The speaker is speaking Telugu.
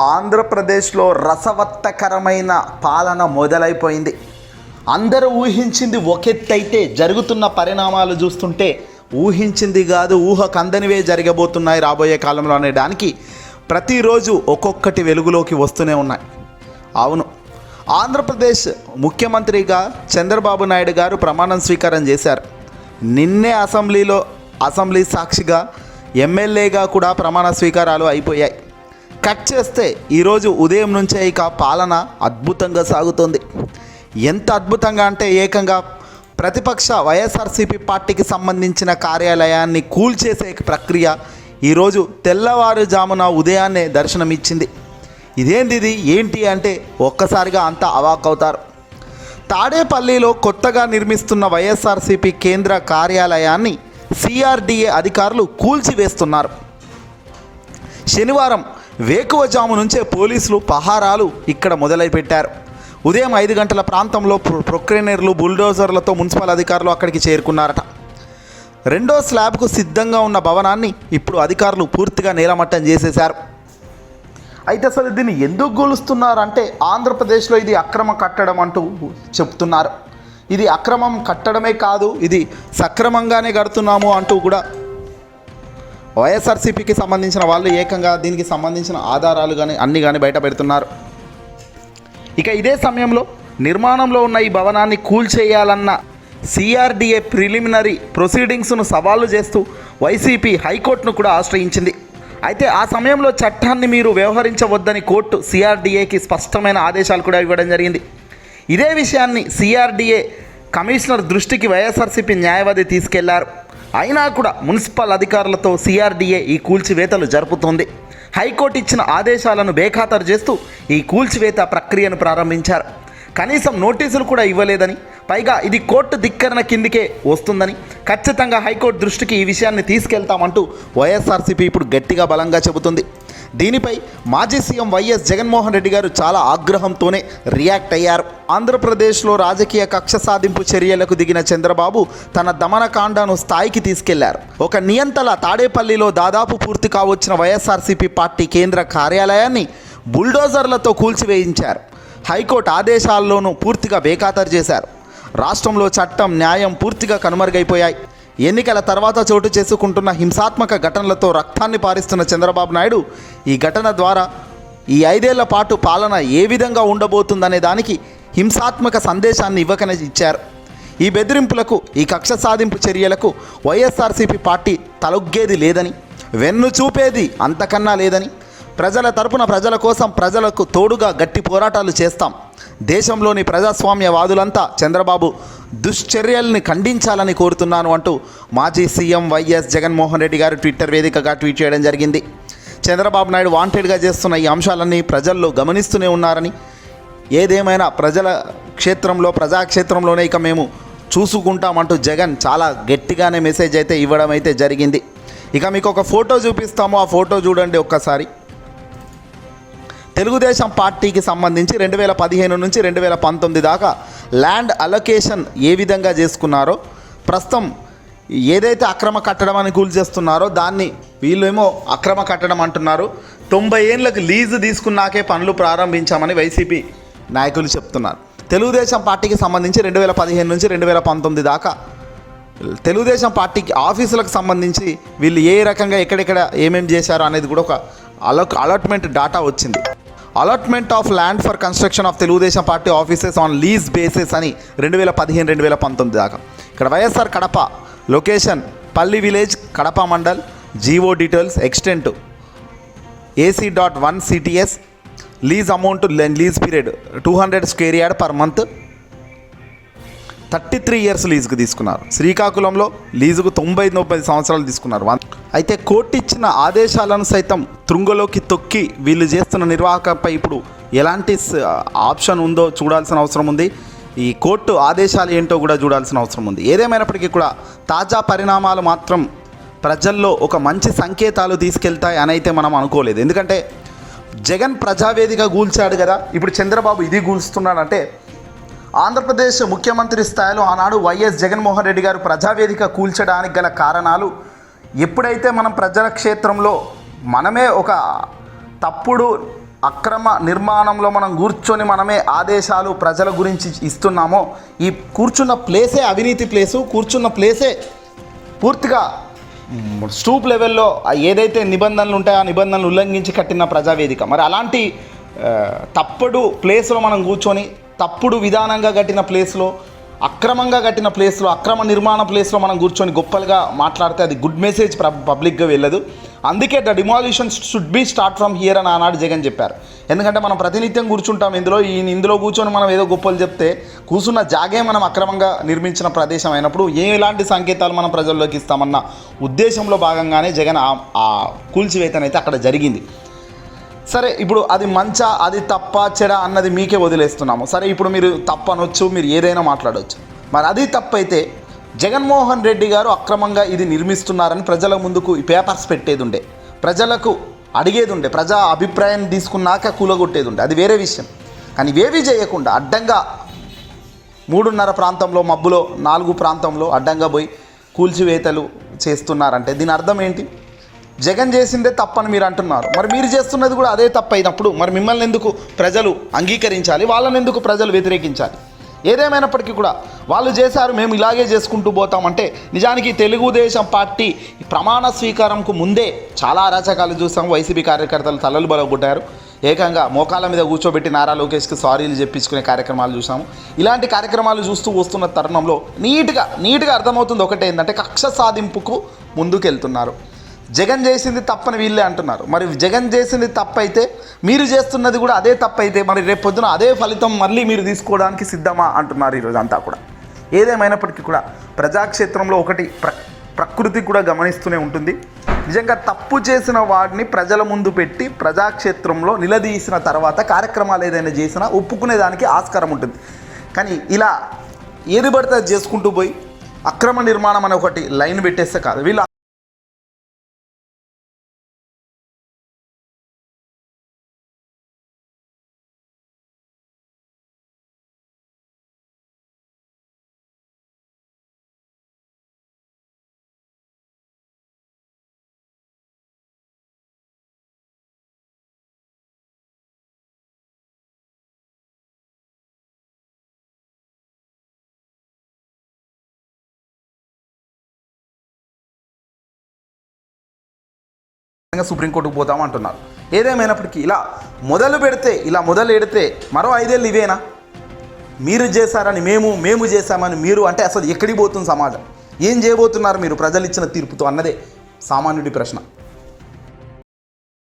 ఆంధ్రప్రదేశ్లో రసవత్తకరమైన పాలన మొదలైపోయింది. అందరూ ఊహించింది ఒకెత్తైతే జరుగుతున్న పరిణామాలు చూస్తుంటే ఊహించింది కాదు, ఊహకందనివే జరగబోతున్నాయి రాబోయే కాలంలో అనేదానికి ప్రతిరోజు ఒక్కొక్కటి వెలుగులోకి వస్తూనే ఉన్నాయి. అవును, ఆంధ్రప్రదేశ్ ముఖ్యమంత్రిగా చంద్రబాబు నాయుడు గారు ప్రమాణం స్వీకారం చేశారు. నిన్నే అసెంబ్లీ సాక్షిగా ఎమ్మెల్యేగా కూడా ప్రమాణ స్వీకారాలు అయిపోయాయి. కట్ చేస్తే ఈరోజు ఉదయం నుంచే ఇక పాలన అద్భుతంగా సాగుతుంది. ఎంత అద్భుతంగా అంటే ఏకంగా ప్రతిపక్ష వైఎస్ఆర్సీపీ పార్టీకి సంబంధించిన కార్యాలయాన్ని కూల్చేసే ప్రక్రియ ఈరోజు తెల్లవారుజామున ఉదయాన్నే దర్శనమిచ్చింది. ఇదేంటిది ఏంటి అంటే ఒక్కసారిగా అంతా అవాక్కవుతారు. తాడేపల్లిలో కొత్తగా నిర్మిస్తున్న వైఎస్ఆర్సీపీ కేంద్ర కార్యాలయాన్ని సిఆర్డీఏ అధికారులు కూల్చివేస్తున్నారు. శనివారం వేకువజాము నుంచే పోలీసులు పహారాలు ఇక్కడ మొదలుపెట్టారు. ఉదయం 5 గంటల ప్రాంతంలో ప్రొక్లైనర్లు బుల్డోజర్లతో మున్సిపల్ అధికారులు అక్కడికి చేరుకున్నారట. రెండో స్లాబ్కు సిద్ధంగా ఉన్న భవనాన్ని ఇప్పుడు అధికారులు పూర్తిగా నేలమట్టం చేసేశారు. అయితే అసలు దీన్ని ఎందుకు గొలుస్తున్నారంటే ఆంధ్రప్రదేశ్లో ఇది అక్రమ కట్టడం అంటూ చెప్తున్నారు. ఇది అక్రమం కట్టడమే కాదు, ఇది సక్రమంగానే కడుతున్నాము అంటూ కూడా వైఎస్ఆర్సీపీకి సంబంధించిన వాళ్ళు ఏకంగా దీనికి సంబంధించిన ఆధారాలు కానీ అన్నీ కానీ బయట పెడుతున్నారు. ఇక ఇదే సమయంలో నిర్మాణంలో ఉన్న ఈ భవనాన్ని కూల్చేయాలన్న సిఆర్డీఏ ప్రిలిమినరీ ప్రొసీడింగ్స్ను సవాలు చేస్తూ వైసీపీ హైకోర్టును కూడా ఆశ్రయించింది. అయితే ఆ సమయంలో చట్టాన్ని మీరు వ్యవహరించవద్దని కోర్టు సిఆర్డీఏకి స్పష్టమైన ఆదేశాలు కూడా ఇవ్వడం జరిగింది. ఇదే విషయాన్ని సిఆర్డీఏ కమిషనర్ దృష్టికి వైఎస్ఆర్సీపీ న్యాయవాది తీసుకెళ్లారు. అయినా కూడా మున్సిపల్ అధికారులతో సిఆర్డీఏ ఈ కూల్చివేతలు జరుపుతోంది. హైకోర్టు ఇచ్చిన ఆదేశాలను బేఖాతరు చేస్తూ ఈ కూల్చివేత ప్రక్రియను ప్రారంభించారు. కనీసం నోటీసులు కూడా ఇవ్వలేదని, పైగా ఇది కోర్టు ధిక్కరణ కిందికే వస్తుందని, ఖచ్చితంగా హైకోర్టు దృష్టికి ఈ విషయాన్ని తీసుకెళ్తామంటూ వైఎస్ఆర్సీపీ ఇప్పుడు గట్టిగా బలంగా చెబుతుంది. దీనిపై మాజీ సీఎం వైఎస్ జగన్మోహన్ రెడ్డి గారు చాలా ఆగ్రహంతోనే రియాక్ట్ అయ్యారు. ఆంధ్రప్రదేశ్లో రాజకీయ కక్ష సాధింపు చర్యలకు దిగిన చంద్రబాబు తన దమనకాండను స్థాయికి తీసుకెళ్లారు. ఒక నియంతల తాడేపల్లిలో దాదాపు పూర్తి కావచ్చిన వైఎస్ఆర్సీపీ పార్టీ కేంద్ర కార్యాలయాన్ని బుల్డోజర్లతో కూల్చివేయించారు. హైకోర్టు ఆదేశాల్లోనూ పూర్తిగా బేఖాతరు చేశారు. రాష్ట్రంలో చట్టం, న్యాయం పూర్తిగా కనుమరుగైపోయాయి. ఎన్నికల తర్వాత చోటు చేసుకుంటున్న హింసాత్మక ఘటనలతో రక్తాన్ని పారిస్తున్న చంద్రబాబు నాయుడు ఈ ఘటన ద్వారా ఈ 5 ఏళ్ల పాటు పాలన ఏ విధంగా ఉండబోతుందనే దానికి హింసాత్మక సందేశాన్ని ఇవ్వకనే ఇచ్చారు. ఈ బెదిరింపులకు, ఈ కక్ష సాధింపు చర్యలకు వైఎస్ఆర్సీపీ పార్టీ తలొగ్గేది లేదని, వెన్ను చూపేది అంతకన్నా లేదని, ప్రజల తరపున ప్రజల కోసం ప్రజలకు తోడుగా గట్టి పోరాటాలు చేస్తాం. దేశంలోని ప్రజాస్వామ్యవాదులంతా చంద్రబాబు దుశ్చర్యల్ని ఖండించాలని కోరుతున్నాను అంటూ మాజీ సీఎం వైఎస్ జగన్మోహన్ రెడ్డి గారు ట్విట్టర్ వేదికగా ట్వీట్ చేయడం జరిగింది. చంద్రబాబు నాయుడు వాంటెడ్గా చేస్తున్న ఈ అంశాలన్నీ ప్రజల్లో గమనిస్తూనే ఉన్నారని, ఏదేమైనా ప్రజాక్షేత్రంలోనే ఇక మేము చూసుకుంటామంటూ జగన్ చాలా గట్టిగానే మెసేజ్ అయితే ఇవ్వడం అయితే జరిగింది. ఇక మీకు ఒక ఫోటో చూపిస్తాము, ఆ ఫోటో చూడండి ఒక్కసారి. తెలుగుదేశం పార్టీకి సంబంధించి 2015 నుంచి 2019 దాకా ల్యాండ్ అలొకేషన్ ఏ విధంగా చేసుకున్నారో, ప్రస్తుతం ఏదైతే అక్రమ కట్టడం అని కూల్చేస్తున్నారో దాన్ని వీళ్ళేమో అక్రమ కట్టడం అంటున్నారు. 90 ఏళ్ళకు లీజు తీసుకున్నాకే పనులు ప్రారంభించామని వైసీపీ నాయకులు చెప్తున్నారు. తెలుగుదేశం పార్టీకి సంబంధించి 2015 నుంచి 2019 దాకా తెలుగుదేశం పార్టీకి ఆఫీసులకు సంబంధించి వీళ్ళు ఏ రకంగా ఎక్కడెక్కడ ఏమేమి చేశారో అనేది కూడా ఒక అలాట్మెంట్ డాటా వచ్చింది. Allotment of land for construction of Telugu Desam party offices on lease basis అని 2015-2019 దాకా. ఇక్కడ వైఎస్ఆర్ కడప లొకేషన్ పల్లి village, Kadapa mandal, GO details, extent AC.1 CTS, lease amount, lease period 200 square yard per month, 33 years లీజుకు తీసుకున్నారు. శ్రీకాకుళంలో లీజుకు 90 సంవత్సరాలు తీసుకున్నారు. అయితే కోర్టు ఇచ్చిన ఆదేశాలను సైతం తుంగలోకి తొక్కి వీళ్ళు చేస్తున్న నిర్వాహకంపై ఇప్పుడు ఎలాంటి ఆప్షన్ ఉందో చూడాల్సిన అవసరం ఉంది. ఈ కోర్టు ఆదేశాలు ఏంటో కూడా చూడాల్సిన అవసరం ఉంది. ఏదేమైనప్పటికీ కూడా తాజా పరిణామాలు మాత్రం ప్రజల్లో ఒక మంచి సంకేతాలు తీసుకెళ్తాయి అని అయితే మనం అనుకోలేదు. ఎందుకంటే జగన్ ప్రజావేదిక కూల్చాడు కదా, ఇప్పుడు చంద్రబాబు ఇది కూల్స్తున్నాడంటే ఆంధ్రప్రదేశ్ ముఖ్యమంత్రి స్థాయిలో ఆనాడు వైఎస్ జగన్మోహన్ రెడ్డి గారు ప్రజావేదిక కూల్చడానికి గల కారణాలు, ఎప్పుడైతే మనం ప్రజల క్షేత్రంలో మనమే ఒక తప్పుడు అక్రమ నిర్మాణంలో మనం కూర్చొని మనమే ఆదేశాలు ప్రజల గురించి ఇస్తున్నామో, ఈ కూర్చున్న ప్లేసే అవినీతి ప్లేసు, కూర్చున్న ప్లేసే పూర్తిగా స్టూప్ లెవెల్లో ఏదైతే నిబంధనలు ఉంటాయో ఆ నిబంధనలు ఉల్లంఘించి కట్టిన ప్రజావేదిక. మరి అలాంటి తప్పుడు ప్లేస్లో మనం కూర్చొని తప్పుడు విధానంగా కట్టిన ప్లేస్లో, అక్రమంగా కట్టిన ప్లేస్లో, అక్రమ నిర్మాణ ప్లేస్లో మనం కూర్చొని గొప్పలుగా మాట్లాడితే అది గుడ్ మెసేజ్ పబ్లిక్గా వెళ్ళదు. అందుకే the demolition should be start from here అని ఆనాడు జగన్ చెప్పారు. ఎందుకంటే మనం ప్రతినిత్యం కూర్చుంటాం ఇందులో కూర్చొని మనం ఏదో గొప్పలు చెప్తే కూర్చున్న జాగే మనం అక్రమంగా నిర్మించిన ప్రదేశం అయినప్పుడు ఎలాంటి సంకేతాలు మనం ప్రజల్లోకి ఇస్తామన్న ఉద్దేశంలో భాగంగానే జగన్ ఆ కూల్చివేతనైతే అక్కడ జరిగింది. సరే, ఇప్పుడు అది మంచా అది తప్ప చెడ అన్నది మీకే వదిలేస్తున్నాము. సరే, ఇప్పుడు మీరు తప్పనొచ్చు, మీరు ఏదైనా మాట్లాడవచ్చు. మరి అది తప్పైతే జగన్మోహన్ రెడ్డి గారు అక్రమంగా ఇది నిర్మిస్తున్నారని ప్రజల ముందుకు ఈ పేపర్స్ పెట్టేది ఉండే, ప్రజలకు అడిగేది ఉండే, ప్రజా అభిప్రాయం తీసుకున్నాక కూలగొట్టేది ఉండే, అది వేరే విషయం. కానీ ఇవేవి చేయకుండా అడ్డంగా 3:30 ప్రాంతంలో మబ్బులో 4 ప్రాంతంలో అడ్డంగా పోయి కూల్చివేతలు చేస్తున్నారంటే దీని అర్థం ఏంటి? జగన్ చేసిందే తప్పని మీరు అంటున్నారు. మరి మీరు చేస్తున్నది కూడా అదే తప్పు అయినప్పుడు మరి మిమ్మల్ని ఎందుకు ప్రజలు అంగీకరించాలి, వాళ్ళని ఎందుకు ప్రజలు వ్యతిరేకించాలి? ఏదేమైనప్పటికీ కూడా వాళ్ళు చేశారు, మేము ఇలాగే చేసుకుంటూ పోతామంటే నిజానికి తెలుగుదేశం పార్టీ ప్రమాణ స్వీకారంకు ముందే చాలా అరాచకాలు చూసాం. వైసీపీ కార్యకర్తలు తలలు బలగొట్టారు, ఏకంగా మోకాళ్ళ మీద కూర్చోబెట్టి నారా లోకేష్కి సారీలు చెప్పించుకునే కార్యక్రమాలు చూసాము. ఇలాంటి కార్యక్రమాలు చూస్తూ వస్తున్న తరుణంలో నీట్గా అర్థమవుతుంది ఒకటే, ఏంటంటే కక్ష సాధింపుకు ముందుకెళ్తున్నారు. జగన్ చేసింది తప్పని వీళ్ళే అంటున్నారు. మరి జగన్ చేసింది తప్పైతే మీరు చేస్తున్నది కూడా అదే తప్పైతే మరి రేపు పొద్దున అదే ఫలితం మళ్ళీ మీరు తీసుకోవడానికి సిద్ధమా అంటున్నారు ఈరోజు అంతా కూడా. ఏదేమైనప్పటికీ కూడా ప్రజాక్షేత్రంలో ఒకటి ప్రకృతి కూడా గమనిస్తూనే ఉంటుంది. నిజంగా తప్పు చేసిన వాడిని ప్రజల ముందు పెట్టి ప్రజాక్షేత్రంలో నిలదీసిన తర్వాత కార్యక్రమాలు ఏదైనా చేసినా ఒప్పుకునేదానికి ఆస్కారం ఉంటుంది. కానీ ఇలా ఏది పడితే అది చేసుకుంటూ పోయి అక్రమ నిర్మాణం అనే ఒకటి లైన్ పెట్టేస్తే కాదు. వీళ్ళు సుప్రీంకోర్టుకు పోతామంటున్నారు. ఏదేమైనప్పటికీ ఇలా మొదలు ఎడితే మరో 5 ఏళ్ళు ఇవేనా? మీరు చేశారని మేము చేశామని మీరు అంటే అసలు ఎక్కడికి పోతుంది సమాజం? ఏం చేయబోతున్నారు మీరు ప్రజలు ఇచ్చిన తీర్పుతో అన్నదే సామాన్యుడి ప్రశ్న.